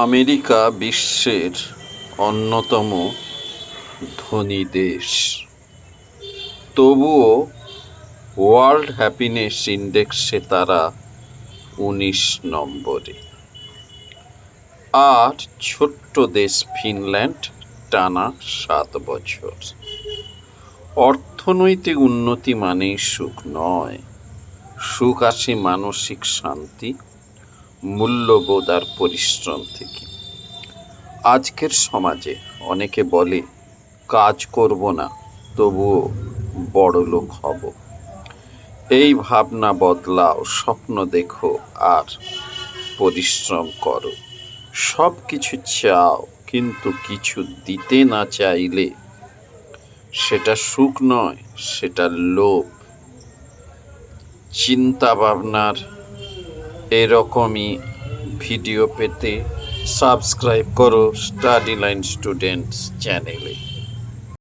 America বিশ্বের অন্যতম ধনী দেশ, তবুও ওয়ার্ল্ড হ্যাপিনেস ইন্ডেক্সে তারা ১৯ নম্বরে। আর ছোট্ট দেশ ফিনল্যান্ড টানা ৭ বছর। অর্থনৈতিক উন্নতি মানেই সুখ নয়, সুখ আসে মানসিক শান্তি, মূল্যবোধ আর পরিশ্রম থেকে। আজকের সমাজে অনেকে বলে কাজ করব না, তবুও বড়লোক হব। এই ভাবনা বদলাও, স্বপ্ন দেখো আর পরিশ্রম করো। সব কিছু চাও, কিন্তু কিছু দিতে না চাইলে সেটা সুখ নয়, সেটা লোভ। চিন্তা ভাবনার এরকমই ভিডিও পেতে সাবস্ক্রাইব করো স্টাডি লাইন স্টুডেন্টস চ্যানেলে।